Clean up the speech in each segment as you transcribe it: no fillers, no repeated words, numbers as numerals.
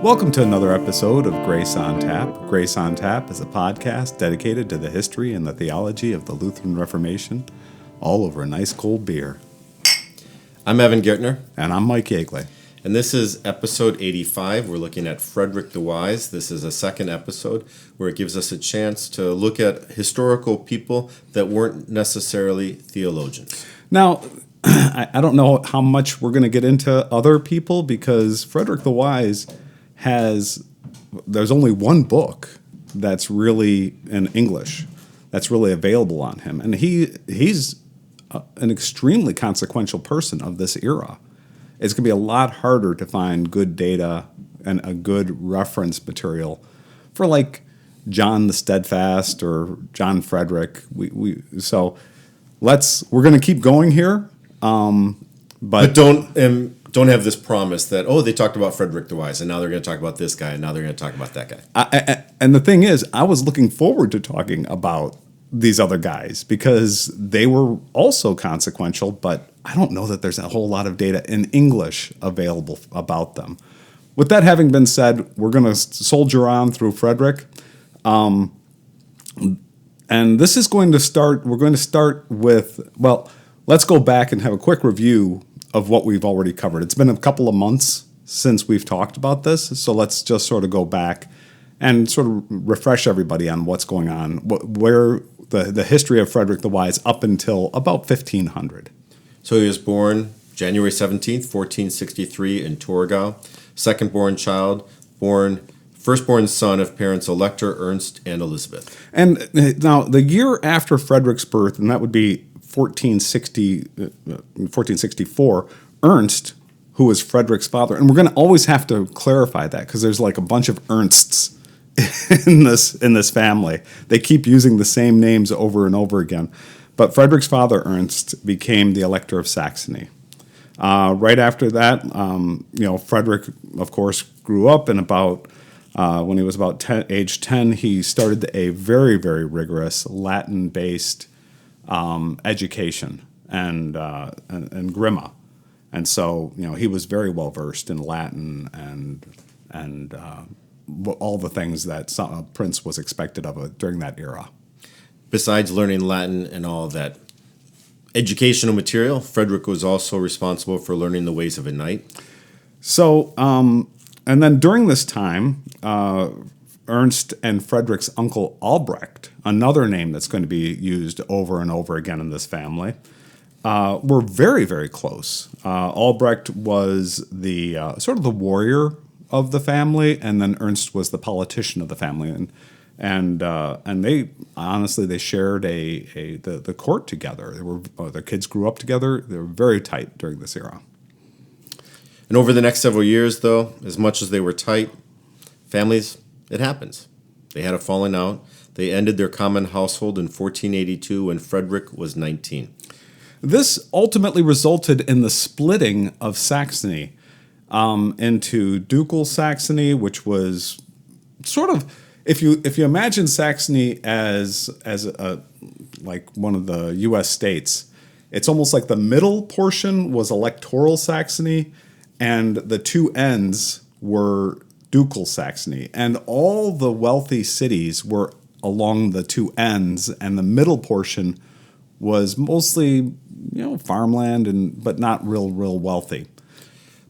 Welcome to another episode of Grace on Tap. Grace on Tap is a podcast dedicated to the history and the theology of the Lutheran Reformation, all over a nice cold beer. I'm Evan Gaertner. And I'm Mike Yagley. And this is episode 85. We're looking at Frederick the Wise. This is a second episode where it gives us a chance to look at historical people that weren't necessarily theologians. Now, I don't know how much we're going to get into other people because Frederick the Wise there's only one book that's really in English that's really available on him. And he's an extremely consequential person of this era. It's going to be a lot harder to find good data and a good reference material for like John the Steadfast or John Frederick. So we're going to keep going here. But don't have this promise that, they talked about Frederick the Wise, and now they're going to talk about this guy, and now they're going to talk about that guy. And the thing is, I was looking forward to talking about these other guys because they were also consequential, but I don't know that there's a whole lot of data in English available about them. With that having been said, we're going to soldier on through Frederick. And this is going to start, we're going to start with, let's go back and have a quick review of what we've already covered. It's been a couple of months since we've talked about this, so let's just sort of go back and sort of refresh everybody on what's going on, where the history of Frederick the Wise up until about 1500. So he was born January 17th, 1463 in Torgau, second-born child, firstborn son of parents Elector, Ernst, and Elizabeth. And now the year after Frederick's birth, and that would be 1464, Ernst, who was Frederick's father, and we're going to always have to clarify that because there's like a bunch of Ernsts in this family. They keep using the same names over and over again. But Frederick's father, Ernst, became the Elector of Saxony. Right after that, Frederick, of course, grew up, and when he was about age 10, he started a very, very rigorous Latin-based education and grima, and so he was very well versed in Latin and all the things that a prince was expected of during that era. Besides learning Latin and all that educational material, Frederick was also responsible for learning the ways of a knight. So, and then during this time, Ernst and Frederick's uncle Albrecht, another name that's going to be used over and over again in this family, were very, very close. Albrecht was the sort of the warrior of the family, and then Ernst was the politician of the family, and they honestly shared the court together. Their kids grew up together. They were very tight during this era. And over the next several years, though, as much as they were tight, families, it happens. They had a falling out. They ended their common household in 1482 when Frederick was 19. This ultimately resulted in the splitting of Saxony into ducal Saxony, which was sort of, if you imagine Saxony as like one of the U.S. states, it's almost like the middle portion was electoral Saxony, and the two ends were ducal Saxony, and all the wealthy cities were along the two ends, and the middle portion was mostly farmland but not real wealthy.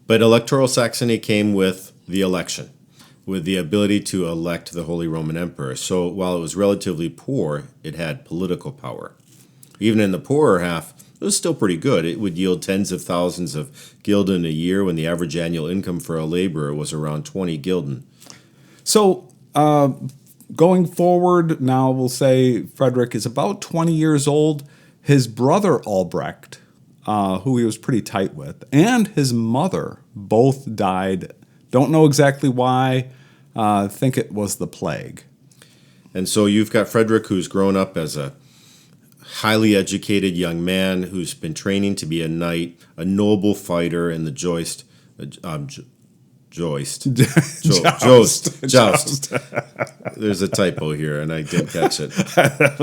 But electoral Saxony came with the election, with the ability to elect the Holy Roman Emperor. So while it was relatively poor, it had political power. Even in the poorer half, it was still pretty good. It would yield tens of thousands of gulden a year when the average annual income for a laborer was around 20 gulden. So going forward, now we'll say Frederick is about 20 years old. His brother Albrecht, who he was pretty tight with, and his mother both died. Don't know exactly why. I think it was the plague. And so you've got Frederick, who's grown up as a highly educated young man who's been training to be a knight, a noble fighter in the joust. There's a typo here, and I didn't catch it.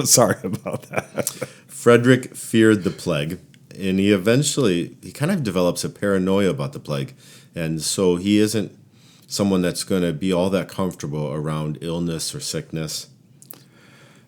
Sorry about that. Frederick feared the plague, and he kind of develops a paranoia about the plague, and so he isn't someone that's going to be all that comfortable around illness or sickness.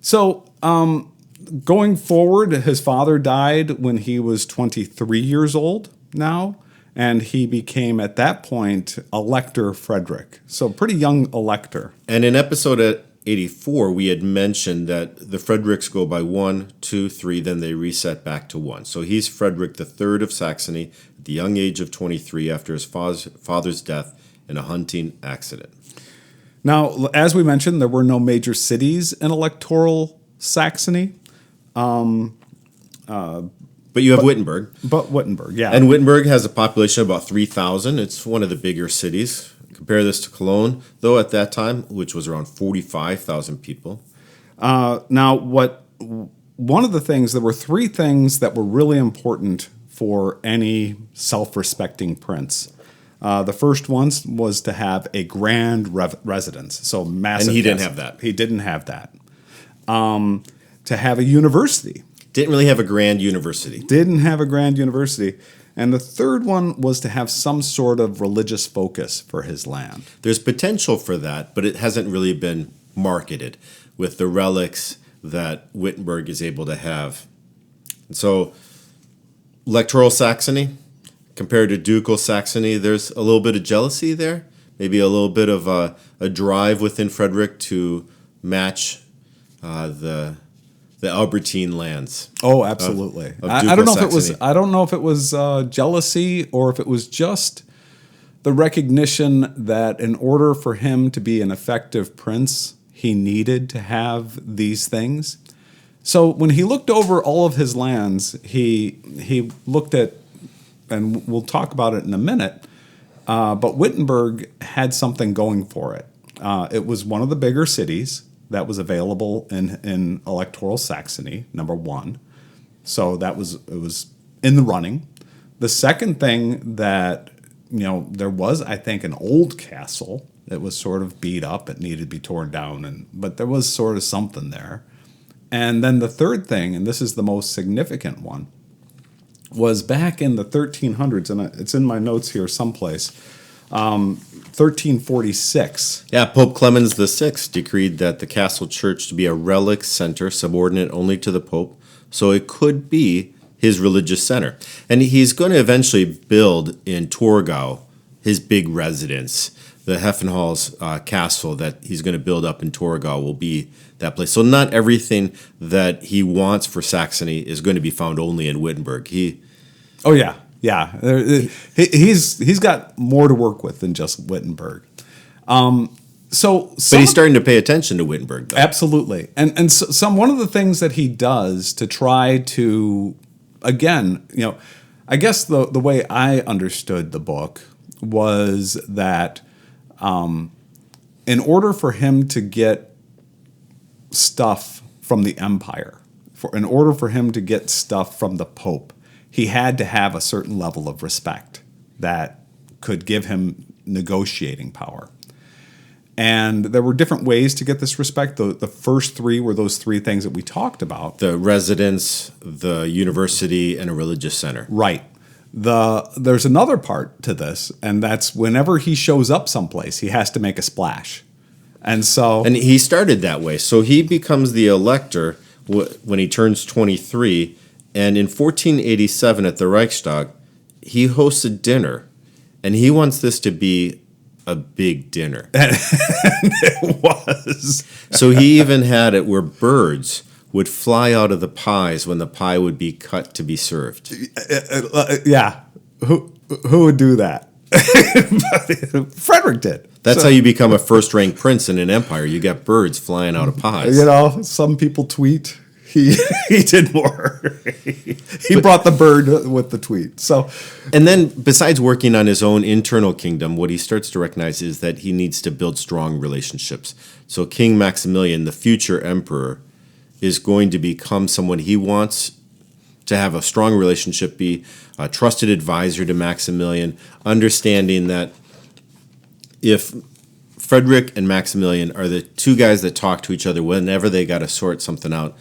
So, going forward, his father died when he was 23 years old now, and he became, at that point, Elector Frederick. So, pretty young Elector. And in episode 84, we had mentioned that the Fredericks go by 1, 2, 3, then they reset back to 1. So he's Frederick the Third of Saxony at the young age of 23 after his father's death in a hunting accident. Now, as we mentioned, there were no major cities in electoral Saxony. But you have Wittenberg. But Wittenberg, yeah. And Wittenberg has a population of about 3,000. It's one of the bigger cities. Compare this to Cologne, though, at that time, which was around 45,000 people. Now, one of the things, there were three things that were really important for any self-respecting prince. The first one was to have a grand residence, so massive. And he didn't have that. He didn't have that. To have a university. Didn't really have a grand university. Didn't have a grand university. And the third one was to have some sort of religious focus for his land. There's potential for that, but it hasn't really been marketed with the relics that Wittenberg is able to have. And so, electoral Saxony compared to ducal Saxony, there's a little bit of jealousy there, maybe a little bit of a drive within Frederick to match the Albertine lands. Oh, absolutely. Of I don't know Saxony. if it was. I don't know if it was jealousy or if it was just the recognition that in order for him to be an effective prince, he needed to have these things. So when he looked over all of his lands, he looked at, and we'll talk about it in a minute. But Wittenberg had something going for it. It was one of the bigger cities that was available in electoral Saxony, number one. So it was in the running. The second thing that, there was, I think, an old castle that was sort of beat up. It needed to be torn down, but there was sort of something there. And then the third thing, and this is the most significant one, was back in the 1300s, and it's in my notes here someplace, 1346. Yeah, Pope Clemens VI decreed that the castle church to be a relic center subordinate only to the Pope, so it could be his religious center. And he's going to eventually build in Torgau his big residence. The Heffenhall's castle that he's going to build up in Torgau will be that place. So not everything that he wants for Saxony is going to be found only in Wittenberg. Oh, yeah. Yeah, he's got more to work with than just Wittenberg. But he's starting to pay attention to Wittenberg, though. Absolutely, and one of the things that he does to try to, again, I guess the way I understood the book was that in order for him to get stuff from the empire, in order for him to get stuff from the Pope, he had to have a certain level of respect that could give him negotiating power. And there were different ways to get this respect. The first three were those three things that we talked about. The residence, the university, and a religious center. Right. There's another part to this, and that's whenever he shows up someplace, he has to make a splash. And he started that way. So he becomes the elector when he turns 23. And in 1487 at the Reichstag, he hosts a dinner, and he wants this to be a big dinner. And it was. So he even had it where birds would fly out of the pies when the pie would be cut to be served. Yeah. Who would do that? Frederick did. That's how you become a first-rank prince in an empire. You got birds flying out of pies. Some people tweet. He did more. He brought the bird with the tweet. And then, besides working on his own internal kingdom, what he starts to recognize is that he needs to build strong relationships. So King Maximilian, the future emperor, is going to become someone he wants to have a strong relationship, be a trusted advisor to Maximilian, understanding that if Frederick and Maximilian are the two guys that talk to each other whenever they got to sort something out,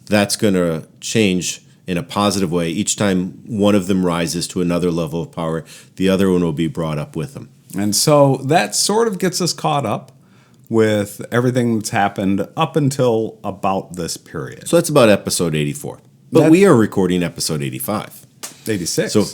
that's going to change in a positive way. Each time one of them rises to another level of power, the other one will be brought up with them. And so that sort of gets us caught up with everything that's happened up until about this period. So that's about episode 84. But we are recording episode 85. 86. So,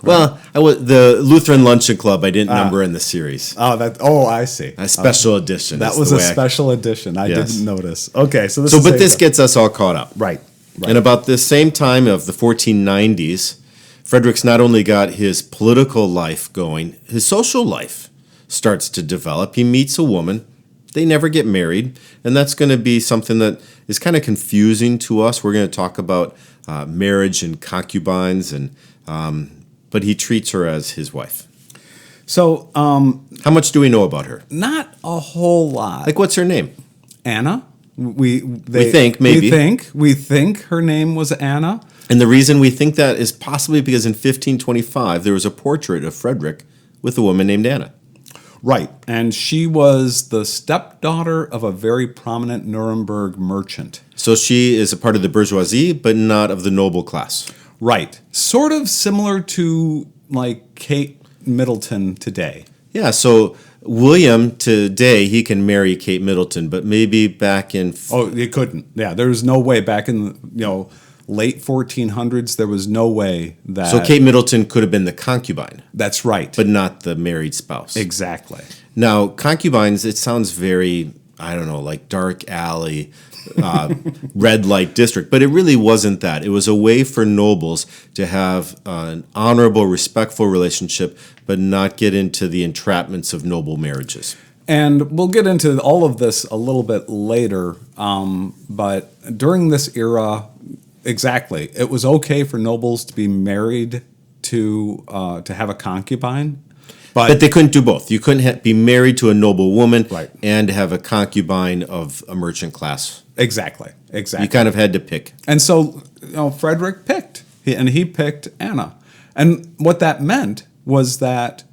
well, the Lutheran Luncheon Club I didn't number in the series. I see. A special edition. That was a special edition. I didn't notice. Okay, so this gets us all caught up. Right. And about the same time of the 1490s, Frederick's not only got his political life going, his social life starts to develop. He meets a woman. They never get married, and that's going to be something that is kind of confusing to us. We're going to talk about marriage and concubines, but he treats her as his wife. So, how much do we know about her? Not a whole lot. Like, what's her name? Anna. We think maybe. We think her name was Anna. And the reason we think that is possibly because in 1525 there was a portrait of Frederick with a woman named Anna. Right, and she was the stepdaughter of a very prominent Nuremberg merchant. So she is a part of the bourgeoisie, but not of the noble class. Right, sort of similar to like Kate Middleton today. Yeah, so William today, he can marry Kate Middleton, but maybe back in... he couldn't. Yeah, there was no way back in late 1400s, there was no way that... So Kate Middleton could have been the concubine. That's right. But not the married spouse. Exactly. Now, concubines, it sounds very, I don't know, like dark alley, red light district. But it really wasn't that. It was a way for nobles to have an honorable, respectful relationship, but not get into the entrapments of noble marriages. And we'll get into all of this a little bit later. But during this era... Exactly. It was okay for nobles to be married to have a concubine. But they couldn't do both. You couldn't be married to a noble woman and have a concubine of a merchant class. Exactly. You kind of had to pick. And so Frederick picked. He picked Anna. And what that meant was that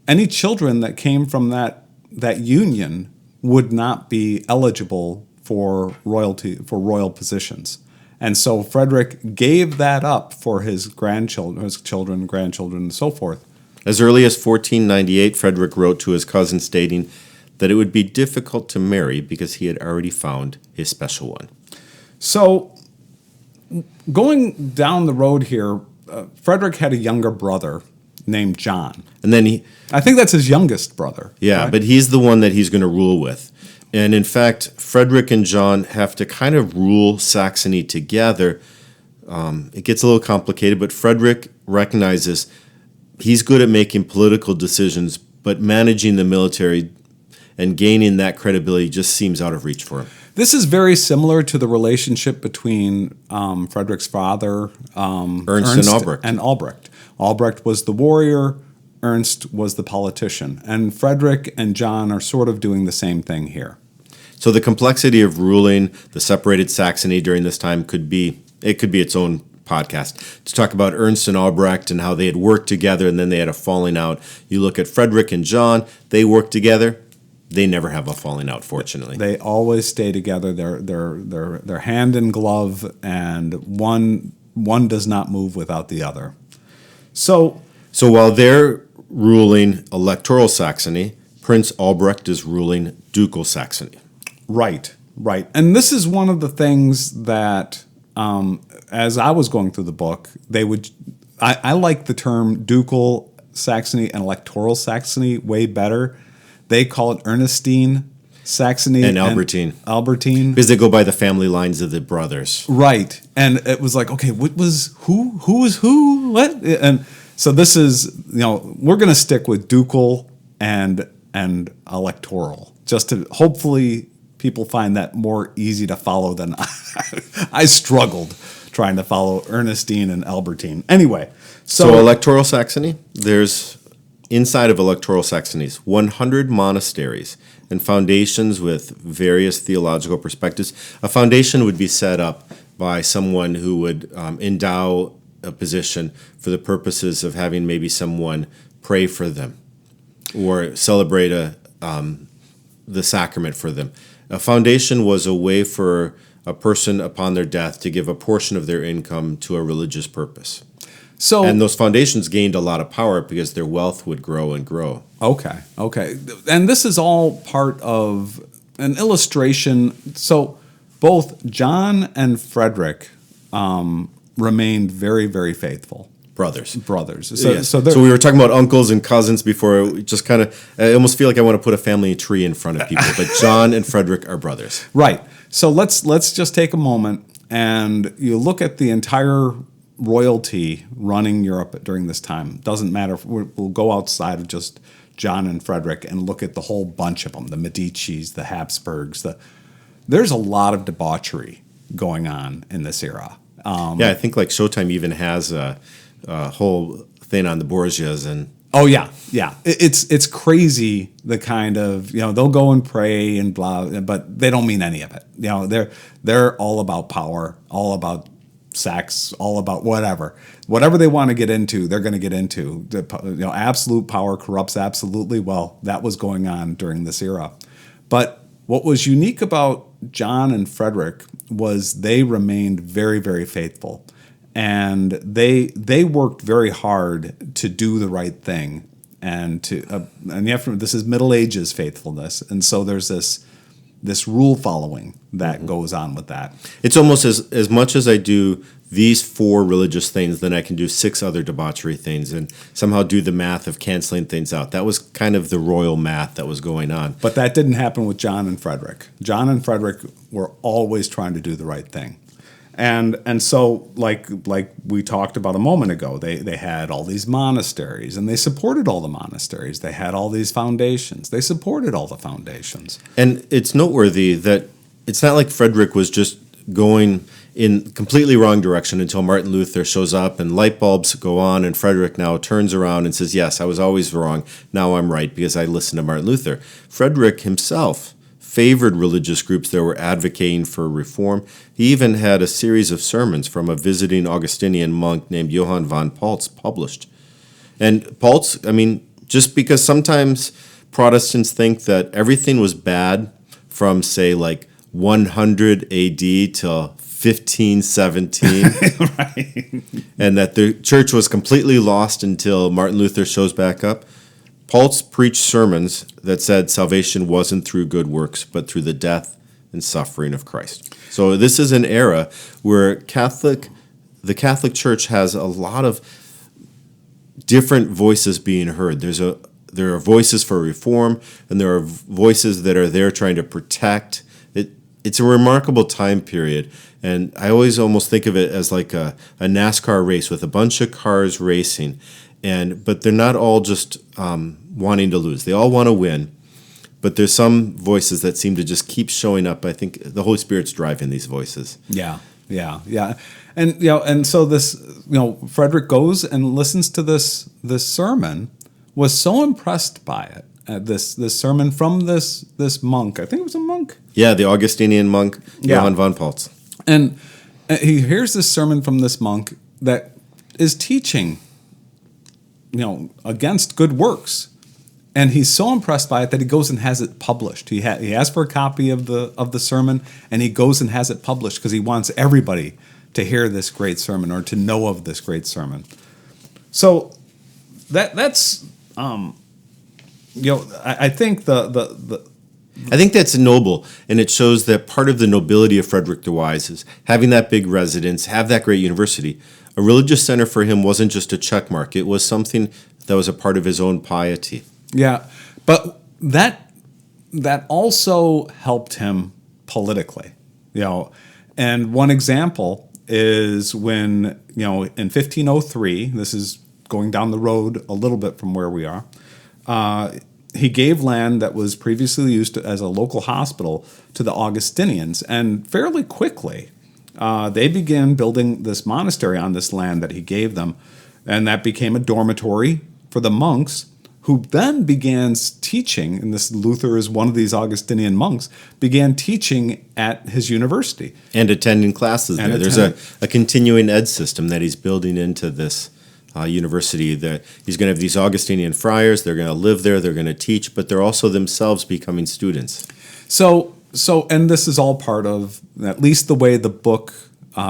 any children that came from that union would not be eligible for royal positions. And so Frederick gave that up for his children, grandchildren, and so forth. As early as 1498, Frederick wrote to his cousin stating that it would be difficult to marry because he had already found his special one. So going down the road here, Frederick had a younger brother named John. And then I think that's his youngest brother. Yeah, right? But he's the one that he's going to rule with. And in fact, Frederick and John have to kind of rule Saxony together. It gets a little complicated, but Frederick recognizes he's good at making political decisions, but managing the military and gaining that credibility just seems out of reach for him. This is very similar to the relationship between Frederick's father, Ernst and Albrecht. Albrecht was the warrior. Ernst was the politician, and Frederick and John are sort of doing the same thing here. So the complexity of ruling the separated Saxony during this time could be its own podcast to talk about Ernst and Albrecht and how they had worked together and then they had a falling out. You look at Frederick and John, they work together. They never have a falling out, fortunately. They always stay together. They're hand in glove, and one does not move without the other. So while they're ruling electoral Saxony, Prince Albrecht is ruling ducal Saxony. Right. And this is one of the things that, as I was going through the book, I like the term ducal Saxony and electoral Saxony way better. They call it Ernestine Saxony and Albertine. Because they go by the family lines of the brothers. Right. And it was like, okay, who was who? What? And so this is, we're going to stick with ducal and electoral, just to hopefully people find that more easy to follow than I struggled trying to follow Ernestine and Albertine. Anyway, so electoral Saxony, there's inside of electoral Saxonies 100 monasteries and foundations with various theological perspectives. A foundation would be set up by someone who would endow a position for the purposes of having maybe someone pray for them or celebrate the sacrament for them. A foundation was a way for a person upon their death to give a portion of their income to a religious purpose. So And those foundations gained a lot of power because their wealth would grow and grow. okay, and this is all part of an illustration. So both John and Frederick remained very, very faithful Brothers. So, Yes. so, So we were talking about uncles and cousins before. We just kind of, I almost feel like I want to put a family tree in front of people. But John and Frederick are brothers. right. So let's just take a moment and you look at the entire royalty running Europe during this time. Doesn't matter. We'll go outside of just John and Frederick and look at the whole bunch of them: the Medicis, the Habsburgs. There's a lot of debauchery going on in this era. Yeah, I think like Showtime even has a whole thing on the Borgias and. Oh yeah. It's crazy the kind of they'll go and pray and blah, but they don't mean any of it. They're all about power, all about sex, all about whatever they want to get into. They're going to get into. Absolute power corrupts absolutely. Well, that was going on during this era, but what was unique about John and Frederick was they remained very, very faithful. And they worked very hard to do the right thing, and this is Middle Ages faithfulness, and so there's this rule following that goes on with that. It's almost as much as I do these 4 religious things, then I can do 6 other debauchery things, and somehow do the math of canceling things out. That was kind of the royal math that was going on. But that didn't happen with John and Frederick. John and Frederick were always trying to do the right thing. And so like we talked about a moment ago, they had all these monasteries and they supported all the monasteries. They had all these foundations. They supported all the foundations. And it's noteworthy that it's not like Frederick was just going in completely wrong direction until Martin Luther shows up and light bulbs go on, and Frederick now turns around and says, yes, I was always wrong. Now I'm right because I listened to Martin Luther. Frederick himself favored religious groups that were advocating for reform. He even had a series of sermons from a visiting Augustinian monk named Johann von Paltz published. And Paltz, just because sometimes Protestants think that everything was bad from, say, like 100 AD till 1517, Right. and that the church was completely lost until Martin Luther shows back up. Paltz preached sermons that said salvation wasn't through good works, but through the death and suffering of Christ. So this is an era where the Catholic Church has a lot of different voices being heard. There are voices for reform, and there are voices that are there trying to protect. It's a remarkable time period, and I always almost think of it as like a NASCAR race with a bunch of cars racing. But they're not all just wanting to lose. They all want to win. But there's some voices that seem to just keep showing up. I think the Holy Spirit's driving these voices. Yeah. And so this, Frederick goes and listens to this sermon, was so impressed by it. This sermon from this monk. I think it was a monk. Yeah, the Augustinian monk, Johann von Paltz. And he hears this sermon from this monk that is teaching against good works, and he's so impressed by it that he goes and has it published. He asks for a copy of the sermon, and he goes and has it published because he wants everybody to hear this great sermon or to know of this great sermon. So that's I think I think that's noble, and it shows that part of the nobility of Frederick the Wise is having that big residence, have that great university. A religious center for him wasn't just a check mark. It was something that was a part of his own piety. Yeah, but that also helped him politically. And one example is when, in 1503, this is going down the road a little bit from where we are, he gave land that was previously used as a local hospital to the Augustinians, and fairly quickly they began building this monastery on this land that he gave them, and that became a dormitory for the monks, who then began teaching, and this Luther is one of these Augustinian monks, began teaching at his university. And attending classes there. There's a continuing ed system that he's building into this university. That he's going to have these Augustinian friars, they're going to live there, they're going to teach, but they're also themselves becoming students. So, and this is all part of at least the way the book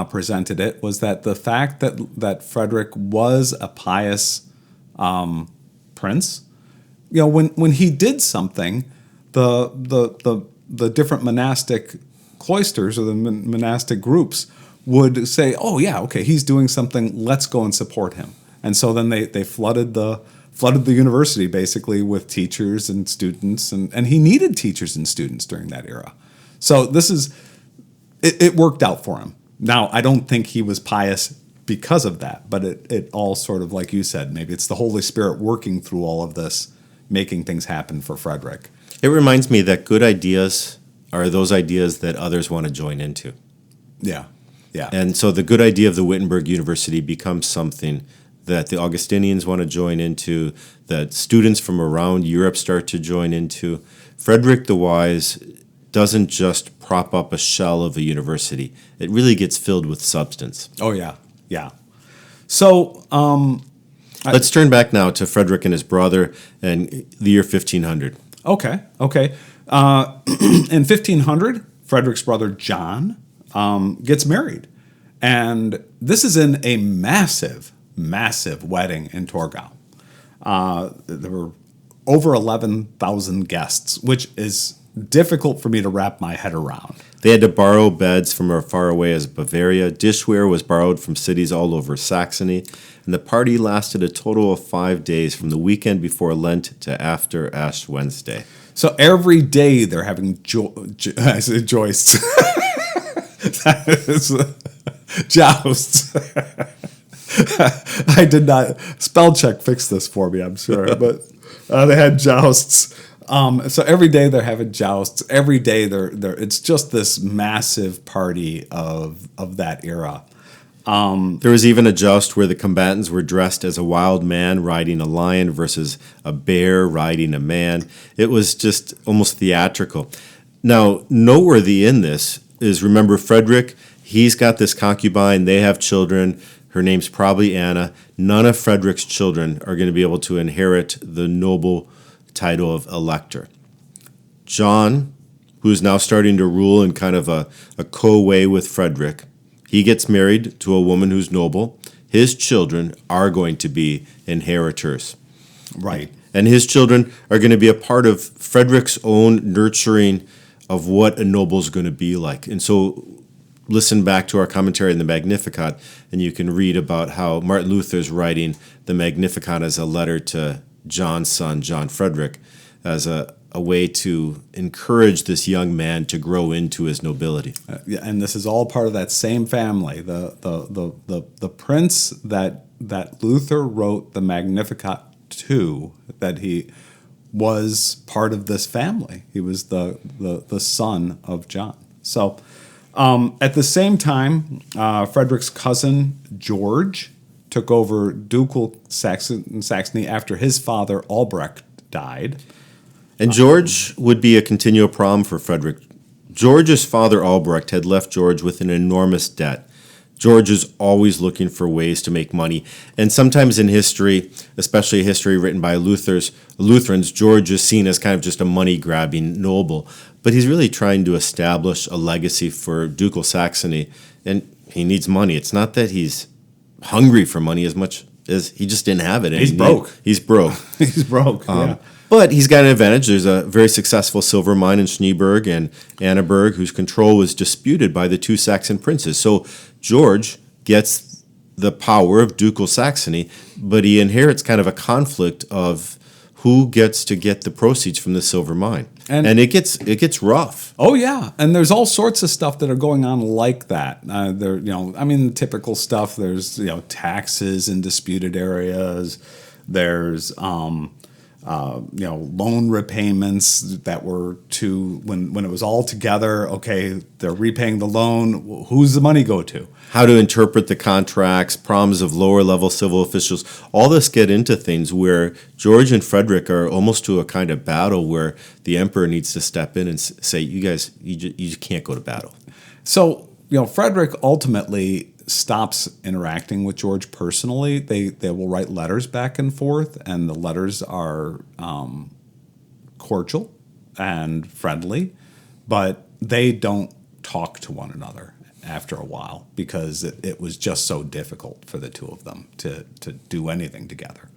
presented it was that the fact that Frederick was a pious prince, when he did something, the different monastic cloisters or the monastic groups would say, "Oh yeah, okay, he's doing something. Let's go and support him." And so then they flooded the university basically with teachers and students, and he needed teachers and students during that era. So it worked out for him. Now, I don't think he was pious because of that, but it all sort of, like you said, maybe it's the Holy Spirit working through all of this, making things happen for Frederick. It reminds me that good ideas are those ideas that others want to join into. Yeah, yeah. And so the good idea of the Wittenberg University becomes something that the Augustinians want to join into, that students from around Europe start to join into. Frederick the Wise doesn't just prop up a shell of a university. It really gets filled with substance. Oh, yeah, yeah. So let's turn back now to Frederick and his brother and the year 1500. Okay. In 1500, Frederick's brother John gets married. And this is in a massive wedding in Torgau. There were over 11,000 guests, which is difficult for me to wrap my head around. They had to borrow beds from as far away as Bavaria. Dishware was borrowed from cities all over Saxony. And the party lasted a total of 5 days, from the weekend before Lent to after Ash Wednesday. So every day they're having I said joists. Jousts. I did not. Spell check fixed this for me, I'm sure. But they had jousts. So every day they're having jousts. Every day they're it's just this massive party of that era. There was even a joust where the combatants were dressed as a wild man riding a lion versus a bear riding a man. It was just almost theatrical. Now, noteworthy in this is, remember, Frederick, he's got this concubine. They have children. Her name's probably Anna. None of Frederick's children are going to be able to inherit the noble title of Elector. John, who's now starting to rule in kind of a co-way with Frederick, he gets married to a woman who's noble. His children are going to be inheritors. Right. And his children are going to be a part of Frederick's own nurturing of what a noble's going to be like. And so listen back to our commentary on the Magnificat, and you can read about how Martin Luther's writing the Magnificat as a letter to John's son, John Frederick, as a way to encourage this young man to grow into his nobility. Yeah, and this is all part of that same family. The prince that Luther wrote the Magnificat to, that he was part of this family. He was the son of John. So at the same time, Frederick's cousin George took over ducal Saxony after his father Albrecht died. And George would be a continual problem for Frederick. George's father Albrecht had left George with an enormous debt. George is always looking for ways to make money. And sometimes in history, especially history written by Lutherans, George is seen as kind of just a money-grabbing noble. But he's really trying to establish a legacy for ducal Saxony, and he needs money. It's not that he's hungry for money as much as he just didn't have it. He's broke. He's broke. He's broke, yeah. But he's got an advantage. There's a very successful silver mine in Schneeberg and Annaberg, whose control was disputed by the two Saxon princes. So George gets the power of ducal Saxony, but he inherits kind of a conflict of who gets to get the proceeds from the silver mine. And it gets rough. Oh yeah, and there's all sorts of stuff that are going on like that. The typical stuff. There's taxes in disputed areas. There's loan repayments that were when it was all together. Okay, they're repaying the loan. Who's the money go to? How to interpret the contracts, problems of lower level civil officials. All this get into things where George and Frederick are almost to a kind of battle where the emperor needs to step in and say, "You guys, you can't go to battle." So Frederick ultimately stops interacting with George personally. They will write letters back and forth, and the letters are cordial and friendly, but they don't talk to one another. after a while because it was just so difficult for the two of them to do anything together.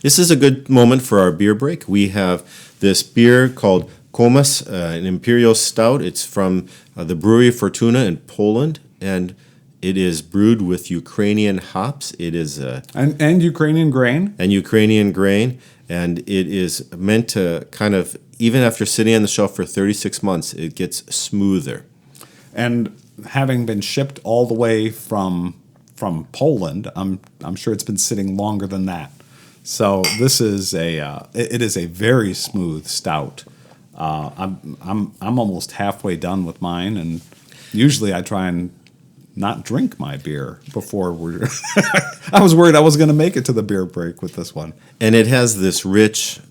This is a good moment for our beer break. We have this beer called Komas, an imperial stout. It's from the brewery Fortuna in Poland, and it is brewed with Ukrainian hops. It is and Ukrainian grain. And it is meant to kind of, even after sitting on the shelf for 36 months, it gets smoother. And having been shipped all the way from Poland, I'm sure it's been sitting longer than that. So this is it is a very smooth stout. I'm almost halfway done with mine, and usually I try and not drink my beer before we're. I was worried I was going to make it to the beer break with this one. And it has this rich,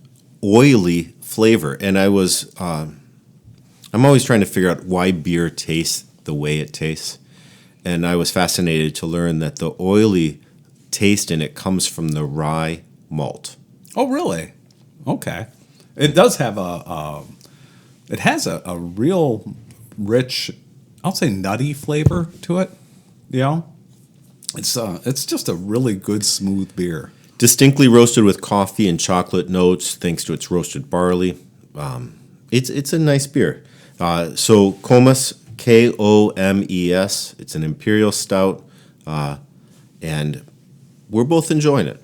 oily flavor. And I'm always trying to figure out why beer tastes the way it tastes. And I was fascinated to learn that the oily taste in it comes from the rye malt. Oh, really? Okay. It does have it has a real rich, I'll say nutty flavor to it. You know, it's just a really good smooth beer. Distinctly roasted with coffee and chocolate notes, thanks to its roasted barley. It's a nice beer. So Komes, Komes. It's an imperial stout, and we're both enjoying it.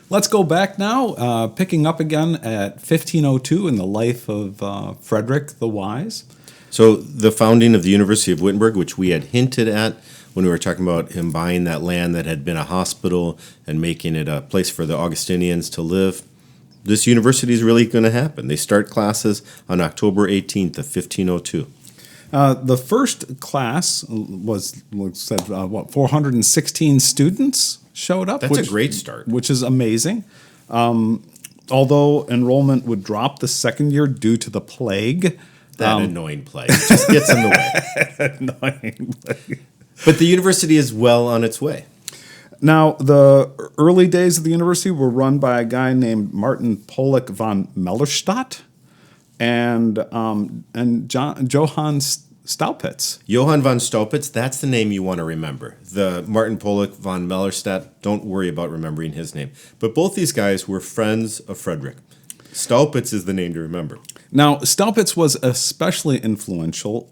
Let's go back now, picking up again at 1502 in the life of Frederick the Wise. So the founding of the University of Wittenberg, which we had hinted at when we were talking about him buying that land that had been a hospital and making it a place for the Augustinians to live, this university is really going to happen. They start classes on October 18th of 1502. The first class said 416 students showed up. That's a great start. Which is amazing. Although enrollment would drop the second year due to the plague. That annoying plague. It just gets in the way. Annoying plague. But the university is well on its way. Now, the early days of the university were run by a guy named Martin Pollock von Mellerstadt and Johann Staupitz. Johann von Staupitz, that's the name you want to remember. The Martin Pollock von Mellerstadt, don't worry about remembering his name. But both these guys were friends of Frederick. Staupitz is the name to remember. Now, Staupitz was especially influential.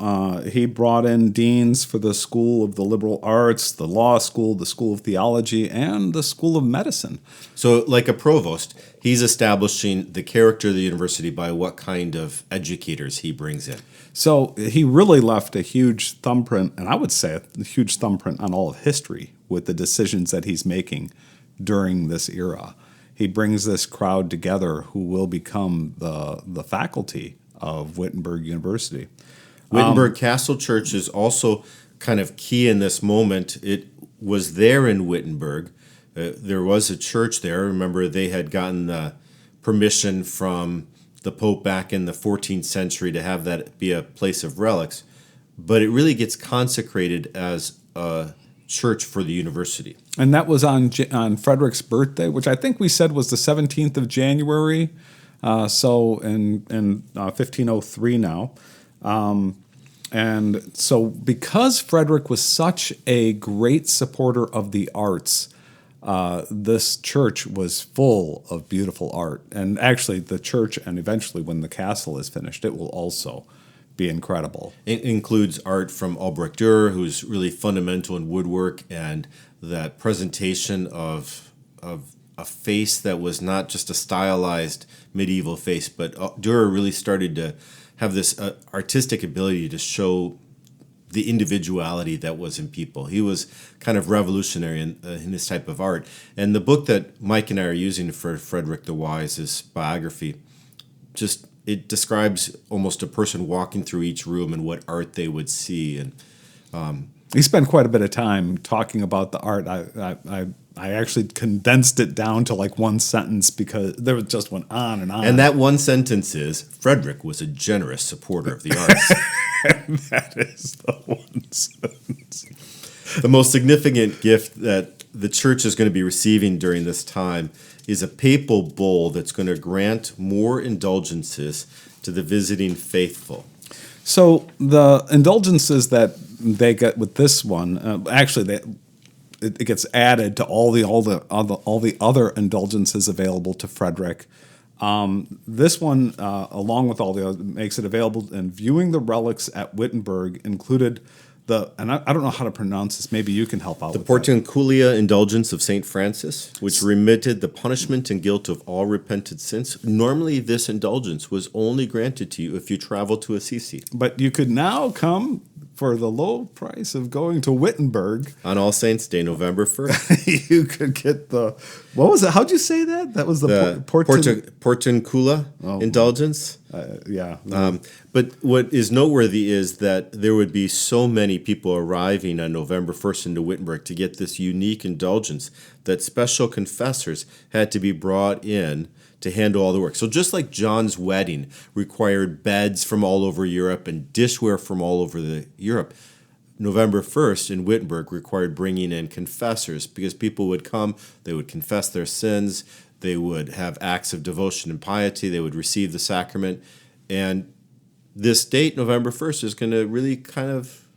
He brought in deans for the School of the Liberal Arts, the Law School, the School of Theology, and the School of Medicine. So, like a provost, he's establishing the character of the university by what kind of educators he brings in. So he really left a huge thumbprint, and I would say a huge thumbprint on all of history with the decisions that he's making during this era. He brings this crowd together who will become the faculty of Wittenberg University. Wittenberg Castle Church is also kind of key in this moment. It was there in Wittenberg. There was a church there. Remember, they had gotten the permission from the Pope back in the 14th century to have that be a place of relics. But it really gets consecrated as a church for the university. And that was on Frederick's birthday, which I think we said was the 17th of January. So in 1503 now. And so because Frederick was such a great supporter of the arts, this church was full of beautiful art. And actually the church, and eventually when the castle is finished, it will also be incredible. It includes art from Albrecht Dürer, who's really fundamental in woodwork, and that presentation of a face that was not just a stylized medieval face, but Dürer really started to have this artistic ability to show the individuality that was in people. He was kind of revolutionary in this type of art. And the book that Mike and I are using for Frederick the Wise, his biography, it describes almost a person walking through each room and what art they would see. And he spent quite a bit of time talking about the art. I actually condensed it down to like one sentence because there was just went on and on. And that one sentence is, Frederick was a generous supporter of the arts. That is the one sentence. The most significant gift that the church is going to be receiving during this time is a papal bull that's going to grant more indulgences to the visiting faithful. So the indulgences that they get with this one. Actually, it gets added to all the other indulgences available to Frederick. This one, along with all the other, makes it available. And viewing the relics at Wittenberg included and I don't know how to pronounce this. Maybe you can help out. The with Portiuncula Indulgence of Saint Francis, which remitted the punishment and guilt of all repented sins. Normally, this indulgence was only granted to you if you traveled to Assisi. But you could now come for the low price of going to Wittenberg. On All Saints' Day, November 1st. You could get what was it? How'd you say that? That was the Portiuncula Indulgence. Yeah. But what is noteworthy is that there would be so many people arriving on November 1st into Wittenberg to get this unique indulgence that special confessors had to be brought in to handle all the work. So just like John's wedding required beds from all over Europe and dishware from all over Europe, November 1st in Wittenberg required bringing in confessors because people would come, they would confess their sins, they would have acts of devotion and piety, they would receive the sacrament. And this date, November 1st, is going to really kind of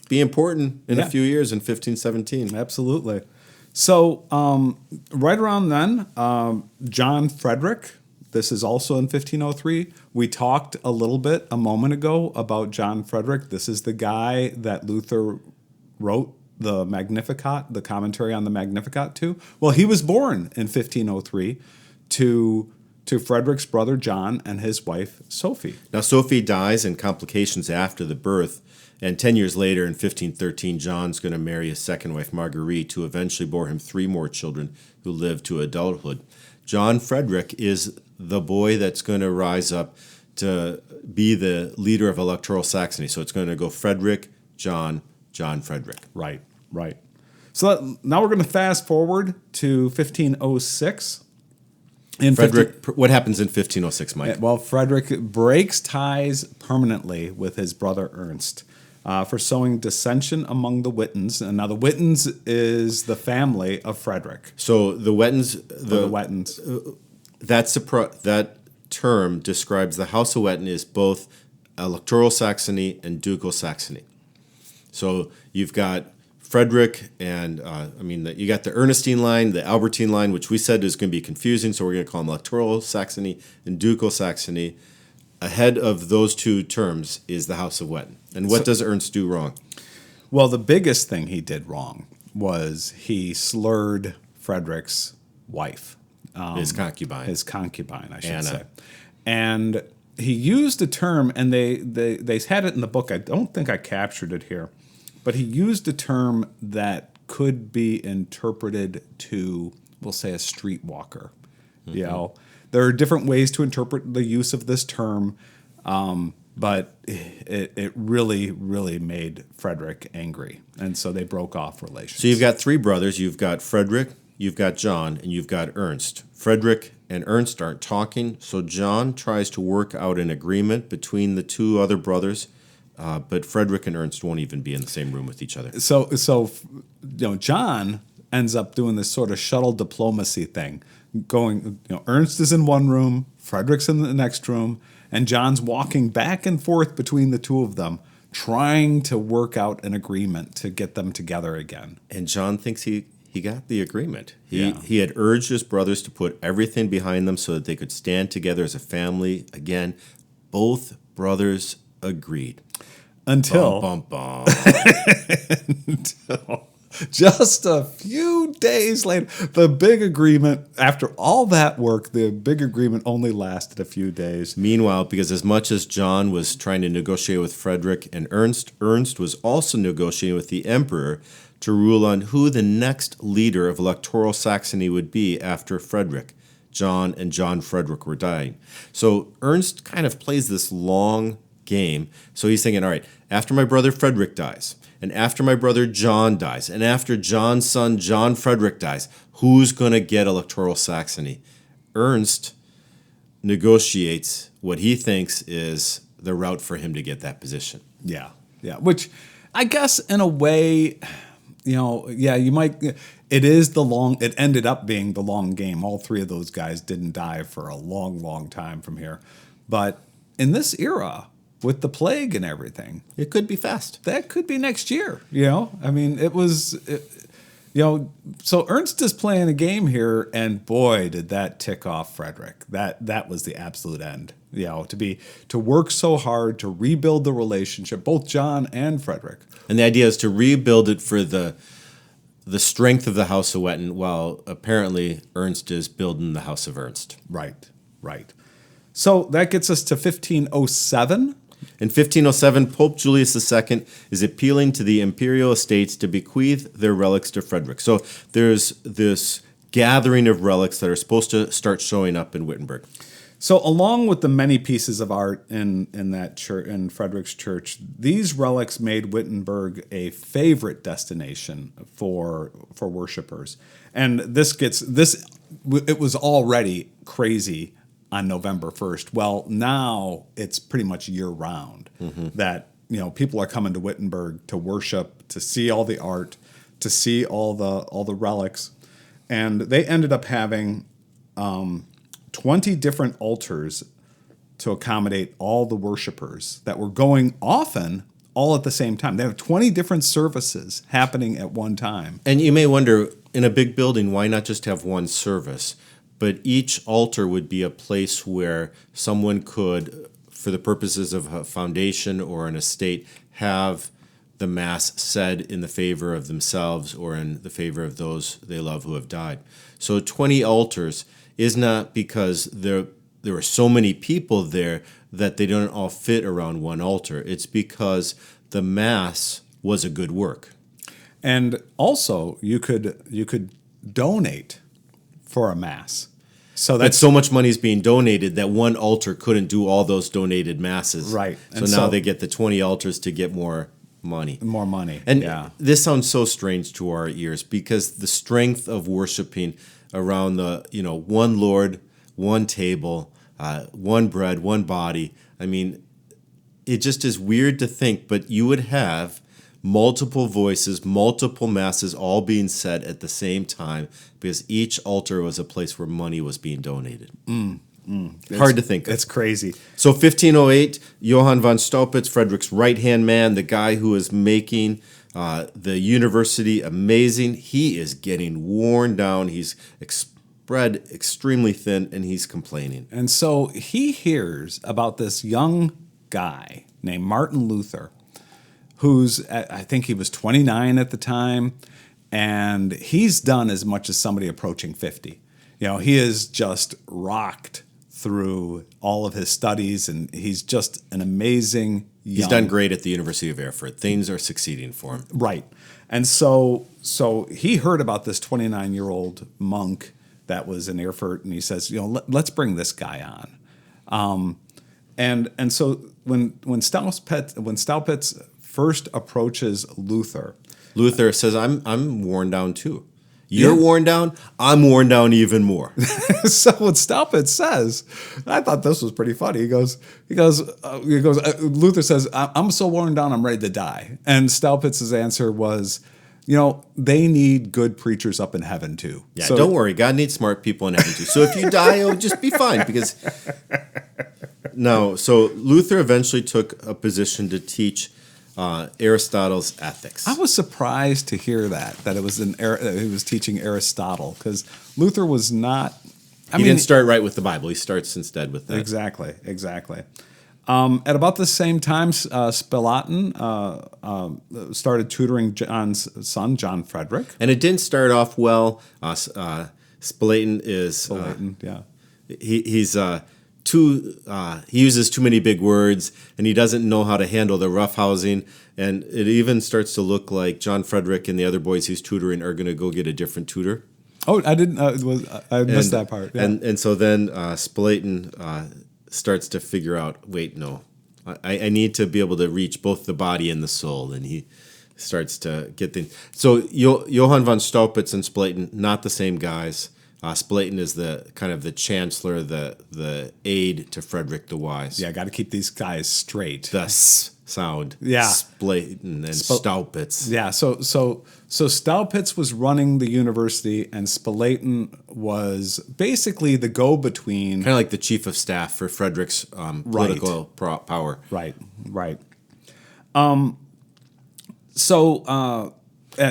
be important in a few years in 1517. Absolutely. So right around then, John Frederick, this is also in 1503. We talked a little bit a moment ago about John Frederick. This is the guy that Luther wrote the Magnificat, the commentary on the Magnificat to. Well, he was born in 1503 to Frederick's brother John and his wife Sophie. Now, Sophie dies in complications after the birth, and 10 years later, in 1513, John's going to marry his second wife, Marguerite, who eventually bore him 3 more children who lived to adulthood. John Frederick is the boy that's going to rise up to be the leader of Electoral Saxony. So it's going to go Frederick, John, Frederick. Right. So now we're going to fast forward to 1506. What happens in 1506, Mike? Well, Frederick breaks ties permanently with his brother Ernst for sowing dissension among the Wittens. And now the Wittens is the family of Frederick. So the Wettins, The Wettins. That term describes the House of Wettin is both Electoral Saxony and Ducal Saxony. So you've got Frederick and, you got the Ernestine line, the Albertine line, which we said is going to be confusing, so we're going to call them Electoral Saxony and Ducal Saxony. Ahead of those two terms is the House of Wettin. And what does Ernst do wrong? Well, the biggest thing he did wrong was he slurred Frederick's wife. His concubine, I should Anna. say. And he used a term, and they had it in the book. I don't think I captured it here. But he used a term that could be interpreted to, we'll say, a streetwalker. Mm-hmm. You know, there are different ways to interpret the use of this term, but it really, really made Frederick angry, and so they broke off relations. So you've got 3 brothers. You've got Frederick, you've got John, and you've got Ernst. Frederick and Ernst aren't talking, so John tries to work out an agreement between the 2 other brothers. But Frederick and Ernst won't even be in the same room with each other. So John ends up doing this sort of shuttle diplomacy thing. Ernst is in one room, Frederick's in the next room, and John's walking back and forth between the 2 of them, trying to work out an agreement to get them together again. And John thinks he got the agreement. He had urged his brothers to put everything behind them so that they could stand together as a family again. Both brothers agreed. Until just a few days later, the big agreement, after all that work, the big agreement only lasted a few days. Meanwhile, because as much as John was trying to negotiate with Frederick and Ernst was also negotiating with the emperor to rule on who the next leader of Electoral Saxony would be after Frederick. John and John Frederick were dying. So Ernst kind of plays this long game. So he's thinking, all right, after my brother Frederick dies, and after my brother John dies, and after John's son John Frederick dies, who's going to get Electoral Saxony? Ernst negotiates what he thinks is the route for him to get that position. Yeah. Which I guess in a way, you might. It ended up being the long game. All 3 of those guys didn't die for a long, long time from here. But in this era, with the plague and everything. It could be fast. That could be next year. I mean, so Ernst is playing a game here, and boy, did that tick off Frederick. That was the absolute end. To work so hard to rebuild the relationship, both John and Frederick. And the idea is to rebuild it for the strength of the House of Wettin, while apparently Ernst is building the House of Ernst. Right. So that gets us to 1507. In 1507, Pope Julius II is appealing to the imperial estates to bequeath their relics to Frederick. So there's this gathering of relics that are supposed to start showing up in Wittenberg. So along with the many pieces of art in that church, in Frederick's church, these relics made Wittenberg a favorite destination for worshipers. And it was already crazy on November 1st. Well, now it's pretty much year-round that people are coming to Wittenberg to worship, to see all the art, to see all the relics, and they ended up having 20 different altars to accommodate all the worshipers that were going often all at the same time. They have 20 different services happening at one time. And you may wonder, in a big building, why not just have one service? But each altar would be a place where someone could, for the purposes of a foundation or an estate, have the Mass said in the favor of themselves or in the favor of those they love who have died. So 20 altars is not because there are so many people there that they don't all fit around one altar. It's because the Mass was a good work. And also, you could donate for a Mass. But so much money is being donated that one altar couldn't do all those donated Masses. Right. So now they get the 20 altars to get more money. More money. And this sounds so strange to our ears because the strength of worshiping around the, one Lord, one table, one bread, one body. I mean, it just is weird to think, but you would have multiple voices, multiple Masses all being said at the same time because each altar was a place where money was being donated. Hard to think of. It's crazy. So 1508, Johann von Staupitz, Frederick's right-hand man, the guy who is making the university amazing, he is getting worn down. He's spread extremely thin, and he's complaining. And so he hears about this young guy named Martin Luther, I think he was 29 at the time, and he's done as much as somebody approaching 50. He is just rocked through all of his studies, and he's just an amazing He's done great at the University of Erfurt. Things are succeeding for him. Right. And so he heard about this 29-year-old monk that was in Erfurt, and he says, let's bring this guy on. And so when Staupitz first approaches Luther says, I'm worn down too. You're worn down, I'm worn down even more. So what Staupitz says, I thought this was pretty funny. Luther says, I'm so worn down, I'm ready to die. And Staupitz's answer was, they need good preachers up in heaven too. Yeah, so, don't worry, God needs smart people in heaven too. So if you die, it'll just be fine so Luther eventually took a position to teach Aristotle's ethics. I was surprised to hear that it was he was teaching Aristotle, because Luther was not. He didn't start right with the Bible. He starts instead with that. Exactly. At about the same time, Spalatin started tutoring John's son, John Frederick. And it didn't start off well. Spalatin is he's he uses too many big words, and he doesn't know how to handle the roughhousing. And it even starts to look like John Frederick and the other boys he's tutoring are going to go get a different tutor. Oh, I didn't. I missed that part. Yeah. And so then Spalatin starts to figure out, wait, no, I need to be able to reach both the body and the soul, and he starts to get things. So Johann von Staupitz and Spalatin, not the same guys. Spalatin is the kind of the chancellor, the aide to Frederick the Wise. Yeah, got to keep these guys straight. The sound. Yeah. Splaten and Staupitz. Yeah, so Staupitz was running the university, and Spalatin was basically the go-between. Kind of like the chief of staff for Frederick's political power. Right.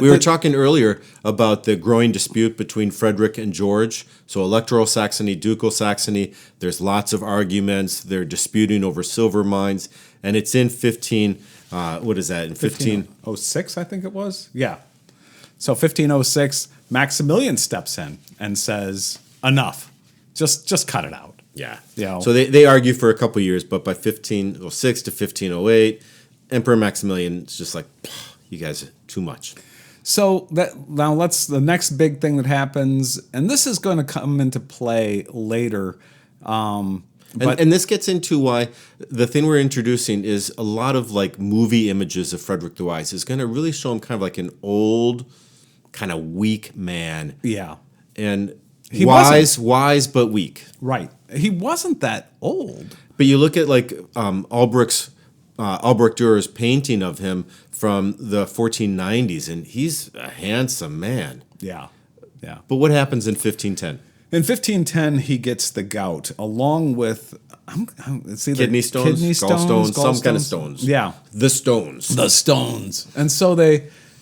We were talking earlier about the growing dispute between Frederick and George. So electoral Saxony, ducal Saxony, there's lots of arguments. They're disputing over silver mines. And it's in 1506, I think it was. Yeah. So 1506, Maximilian steps in and says, enough. Just cut it out. Yeah. You know? So they argue for a couple years, but by 1506 to 1508, Emperor Maximilian's just like, you guys are too much. So the next big thing that happens, and this is going to come into play later. And this gets into why the thing we're introducing is a lot of like movie images of Frederick the Wise is going to really show him kind of like an old, kind of weak man. Yeah. And wise but weak. Right. He wasn't that old. But you look at like Albrecht Dürer's painting of him from the 1490s, and he's a handsome man. Yeah. But what happens in 1510? In 1510, he gets the gout, along with kidney stones, gallstones, some kind of stones. Yeah, the stones. And so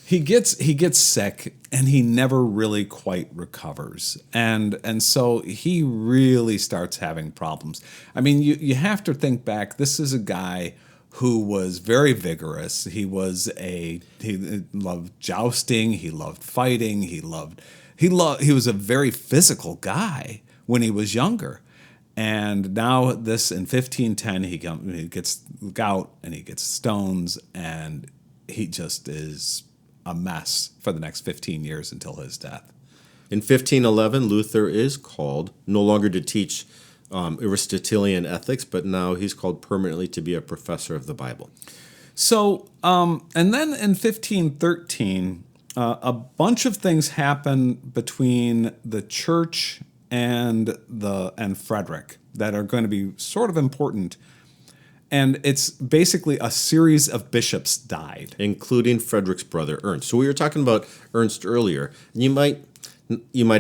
he gets sick, and he never really quite recovers, and so he really starts having problems. I mean, you have to think back. This is a guy who was very vigorous. He loved jousting. He loved fighting. He was a very physical guy when he was younger. And now in 1510, he gets gout and he gets stones, and he just is a mess for the next 15 years until his death. In 1511, Luther is called no longer to teach Aristotelian ethics, but now he's called permanently to be a professor of the Bible. So, and then in 1513, a bunch of things happen between the church and Frederick that are going to be sort of important. And it's basically a series of bishops died, including Frederick's brother Ernst. So we were talking about Ernst earlier. You might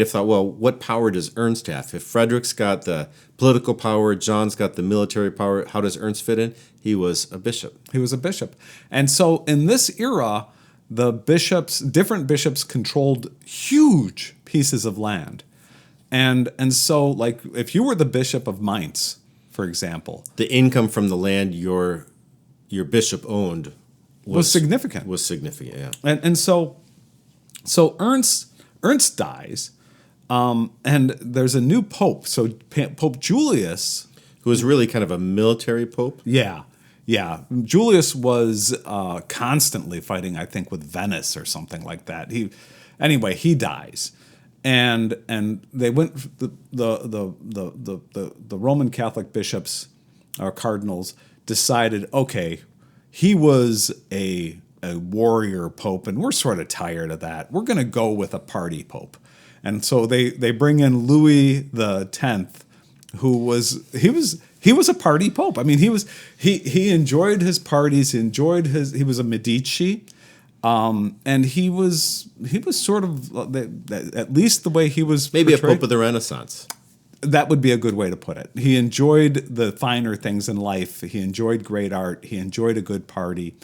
have thought, well, what power does Ernst have? If Frederick's got the political power, John's got the military power, how does Ernst fit in? He was a bishop. And so in this era, different bishops controlled huge pieces of land. And so, like, if you were the bishop of Mainz, for example, the income from the land your bishop owned was significant. Yeah. And so Ernst dies, and there's a new pope. So Pope Julius, who was really kind of a military pope. Yeah. Julius was constantly fighting, I think, with Venice or something like that. He dies, and they went the Roman Catholic bishops or cardinals decided, okay, he was a warrior pope, and we're sort of tired of that. We're going to go with a party pope. And so they bring in Louis X, who was a party pope. I mean, he enjoyed his parties. He was a Medici, and he was sort of, at least the way he was maybe portrayed, a pope of the Renaissance. That would be a good way to put it. He enjoyed the finer things in life. He enjoyed great art. He enjoyed a good party.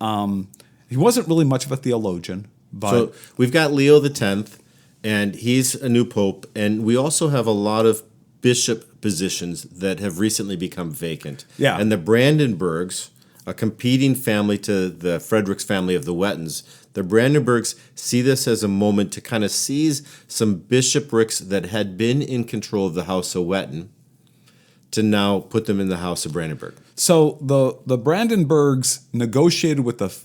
He wasn't really much of a theologian. But so we've got Leo X, and he's a new pope, and we also have a lot of bishop positions that have recently become vacant. Yeah. And the Brandenburgs, a competing family to the Frederick's family of the Wettins, the Brandenburgs see this as a moment to kind of seize some bishoprics that had been in control of the House of Wettin to now put them in the House of Brandenburg. So the Brandenburgs negotiated with the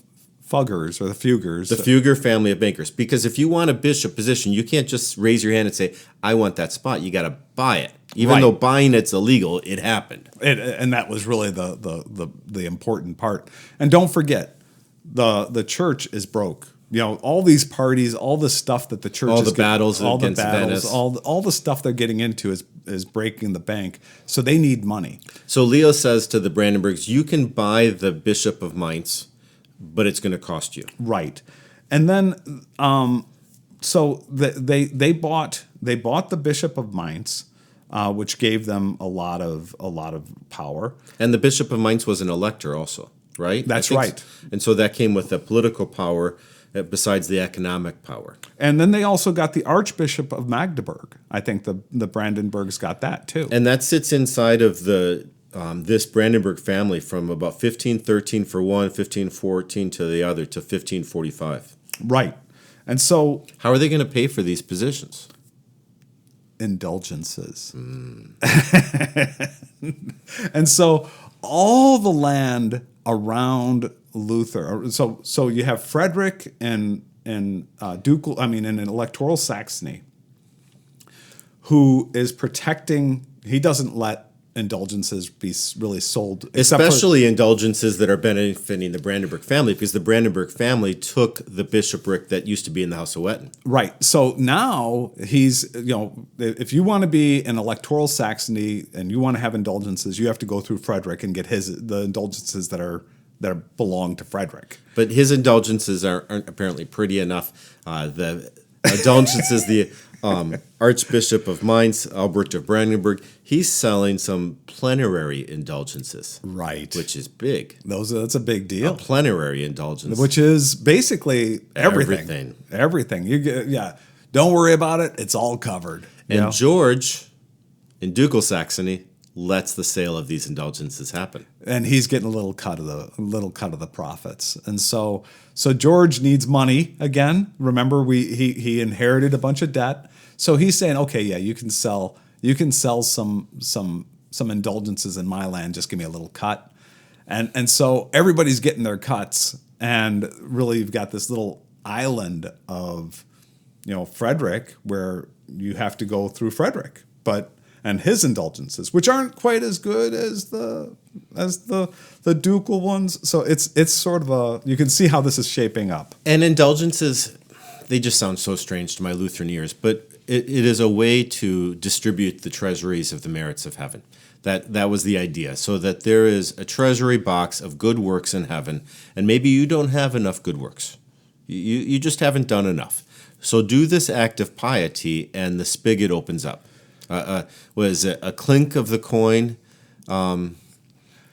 Fuggers or the Fugers. The Fugger family of bankers. Because if you want a bishop position, you can't just raise your hand and say, I want that spot. You got to buy it. Even though buying it's illegal, it happened. And that was really the important part. And don't forget, the church is broke. all these parties, all the stuff that the church All the battles against Venice. all the stuff they're getting into is breaking the bank. So they need money. So Leo says to the Brandenburgs, you can buy the Bishop of Mainz, but it's going to cost you. Right. And then so they bought the Bishop of Mainz, which gave them a lot of power. And the Bishop of Mainz was an elector also, right? That's right. And so that came with the political power besides the economic power. And then they also got the Archbishop of Magdeburg. I think the Brandenburgs got that too. And that sits inside of the this Brandenburg family from about 1513 for one, 1514 to the other, to 1545. Right. And so how are they going to pay for these positions? Indulgences. And so all the land around Luther. So you have Frederick in ducal. In electoral Saxony, who is protecting. He doesn't let indulgences be really sold, especially indulgences that are benefiting the Brandenburg family, because the Brandenburg family took the bishopric that used to be in the House of Wettin. Right. So now he's, if you want to be in electoral Saxony and you want to have indulgences, you have to go through Frederick and get the indulgences that belong to Frederick. But his indulgences aren't apparently pretty enough. The indulgences, the Archbishop of Mainz, Albert of Brandenburg, he's selling some plenary indulgences. Right. Which is big. That's a big deal. A plenary indulgence. Which is basically everything. Everything. Don't worry about it. It's all covered. And George, in ducal Saxony, lets the sale of these indulgences happen. And he's getting a little cut of the profits. And so George needs money again. Remember, he inherited a bunch of debt. So he's saying, okay, yeah, you can sell some indulgences in my land. Just give me a little cut. And so everybody's getting their cuts. And really, you've got this little island of, Frederick, where you have to go through Frederick, and his indulgences, which aren't quite as good as the ducal ones. So it's sort of you can see how this is shaping up. And indulgences, they just sound so strange to my Lutheran ears, but it is a way to distribute the treasuries of the merits of heaven. That was the idea, so that there is a treasury box of good works in heaven, and maybe you don't have enough good works. You just haven't done enough. So do this act of piety, and the spigot opens up. Was it a clink of the coin? There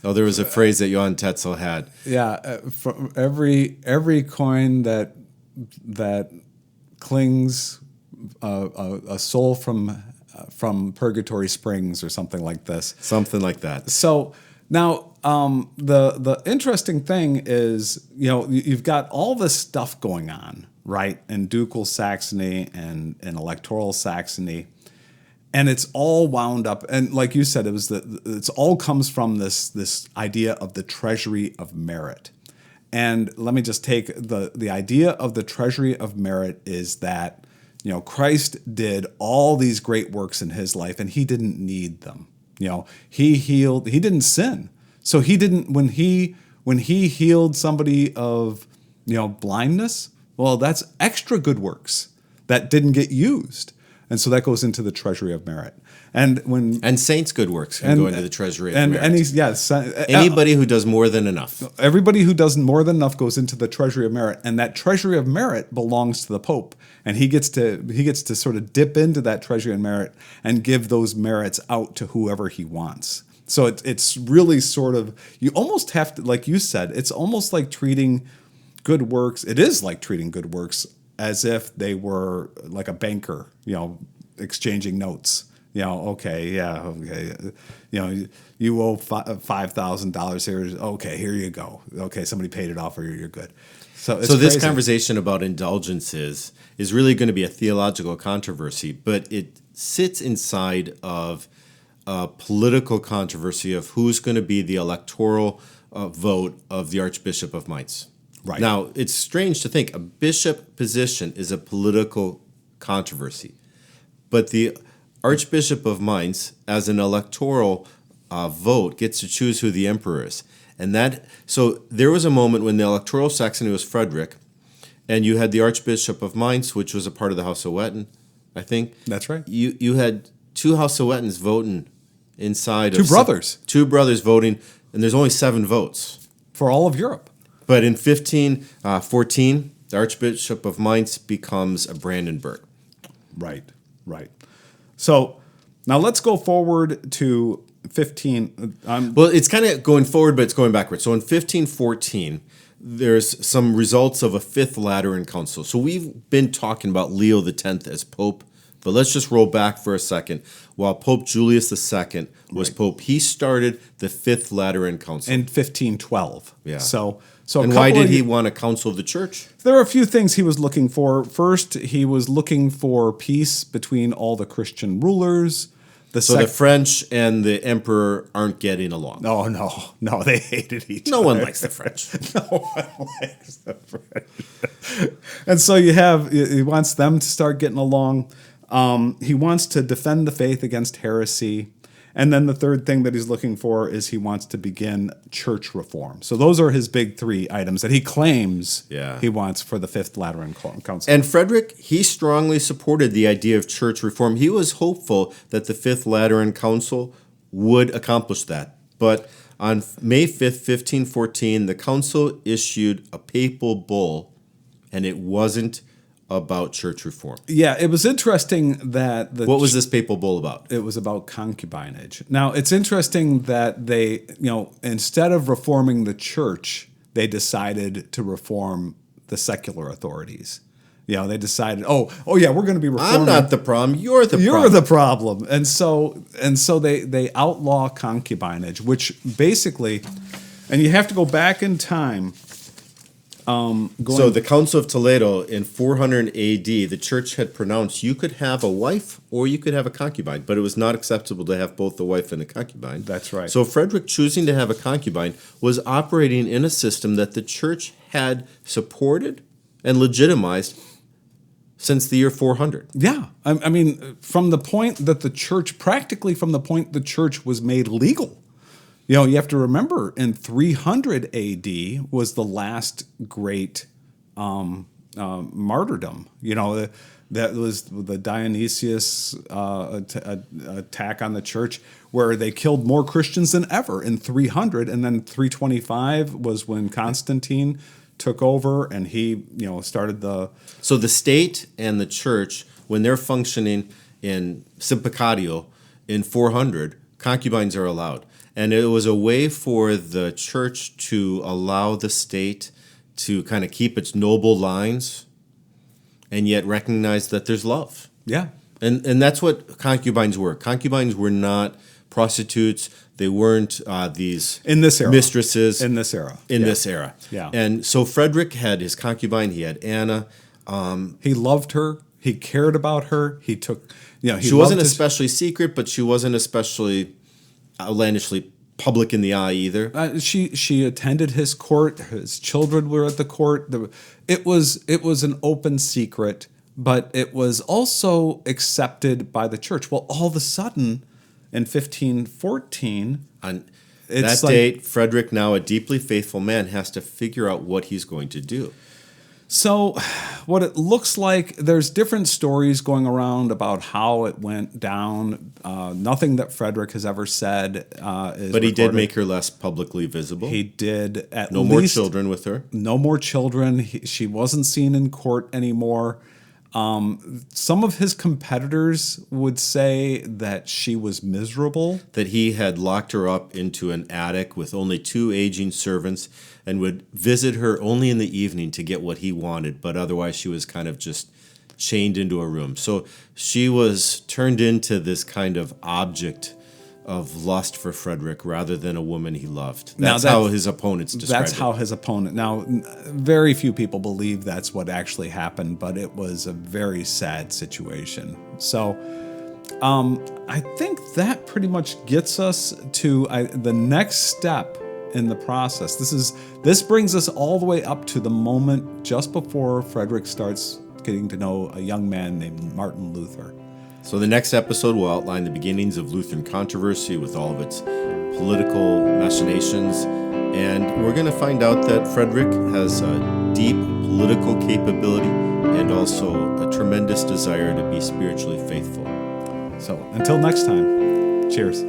was a phrase that Johann Tetzel had. Yeah, from every coin that clings a soul from purgatory springs, or something like this. Something like that. So now the interesting thing is, you've got all this stuff going on, right, in ducal Saxony and in electoral Saxony. And it's all wound up, and like you said, it's all comes from this idea of the treasury of merit. And let me just take the idea of the treasury of merit is that, Christ did all these great works in his life, and he didn't need them. He healed, he didn't sin. So he didn't, when he healed somebody of, blindness, well, that's extra good works that didn't get used. And so that goes into the treasury of merit. And saints' good works can go into the treasury of merit. Anybody who does more than enough. Everybody who does more than enough goes into the treasury of merit, and that treasury of merit belongs to the Pope, and he gets to sort of dip into that treasury of merit and give those merits out to whoever he wants. So it's really sort of, you almost have to, like you said, it's almost like treating good works. It is like treating good works as if they were like a banker, exchanging notes. You owe $5,000 here. Okay, here you go. Okay, somebody paid it off, or you're good. So this conversation about indulgences is really going to be a theological controversy, but it sits inside of a political controversy of who's going to be the electoral vote of the Archbishop of Mainz. Right. Now, it's strange to think a bishop position is a political controversy, but the Archbishop of Mainz, as an electoral vote, gets to choose who the emperor is. So there was a moment when the electoral Saxony was Frederick, And you had the Archbishop of Mainz, which was a part of the House of Wettin, I think. That's right. You had two House of Wettins voting inside of... Two brothers voting, and there's only 7 votes. For all of Europe. But in 1514, the Archbishop of Mainz becomes a Brandenburg. Right. So now let's go forward to 15... well, it's kind of going forward, but it's going backwards. So in 1514... there's some results of a 5th Lateran Council. So we've been talking about Leo X as Pope, but let's just roll back for a second. While Pope Julius II was Pope, he started the 5th Lateran Council. In 1512. Yeah. So and why did he want a council of the church? There are a few things he was looking for. First, he was looking for peace between all the Christian rulers. So the French and the emperor aren't getting along. Oh, no, they hated each other. No one likes the French. No one likes the French. And so he wants them to start getting along. He wants to defend the faith against heresy. And then the third thing that he's looking for is he wants to begin church reform. So those are his big 3 items that he claims he wants for the 5th Lateran Council. And Frederick, he strongly supported the idea of church reform. He was hopeful that the 5th Lateran Council would accomplish that. But on May 5th, 1514, the council issued a papal bull, and it wasn't about church reform. Yeah, it was interesting that what was this papal bull about? It was about concubinage. Now, it's interesting that they, instead of reforming the church, they decided to reform the secular authorities. They decided, oh yeah, we're going to be reforming. I'm not the problem. You're the problem. You're the problem. And so they outlaw concubinage, which basically, and you have to go back in time. So the Council of Toledo in 400 AD, the church had pronounced you could have a wife or you could have a concubine, but it was not acceptable to have both a wife and a concubine. That's right. So Frederick choosing to have a concubine was operating in a system that the church had supported and legitimized since the year 400. Yeah. I mean, from the point that the church was made legal. You have to remember, in 300 A.D. was the last great martyrdom. That was the Dionysius attack on the church, where they killed more Christians than ever in 300. And then 325 was when Constantine took over, and he started the... So the state and the church, when they're functioning in simplicatio in 400, concubines are allowed. And it was a way for the church to allow the state to kind of keep its noble lines and yet recognize that there's love. Yeah. And that's what concubines were. Concubines were not prostitutes. They weren't these in this era. Mistresses. In this era. This era. Yeah. And so Frederick had his concubine. He had Anna. He loved her. He cared about her. He took... she wasn't especially secret, but she wasn't especially... outlandishly public in the eye either. She attended his court. His children were at the court. It was an open secret, but it was also accepted by the church. Well, all of a sudden, in 1514, on that date, Frederick, now a deeply faithful man, has to figure out what he's going to do. So what it looks like, there's different stories going around about how it went down. Nothing that Frederick has ever said is But he recorded. did make her less publicly visible. He did at no least... more children with her. No more children. She wasn't seen in court anymore. Some of his competitors would say that she was miserable. That he had locked her up into an attic with only 2 aging servants and would visit her only in the evening to get what he wanted, but otherwise she was kind of just chained into a room. So she was turned into this kind of object of lust for Frederick rather than a woman he loved. That's how his opponents described it. That's how his opponent. Now, very few people believe that's what actually happened, but it was a very sad situation. So I think that pretty much gets us to the next step in the process. This brings us all the way up to the moment just before Frederick starts getting to know a young man named Martin Luther. So the next episode will outline the beginnings of Lutheran controversy with all of its political machinations, and we're going to find out that Frederick has a deep political capability and also a tremendous desire to be spiritually faithful. So until next time, cheers.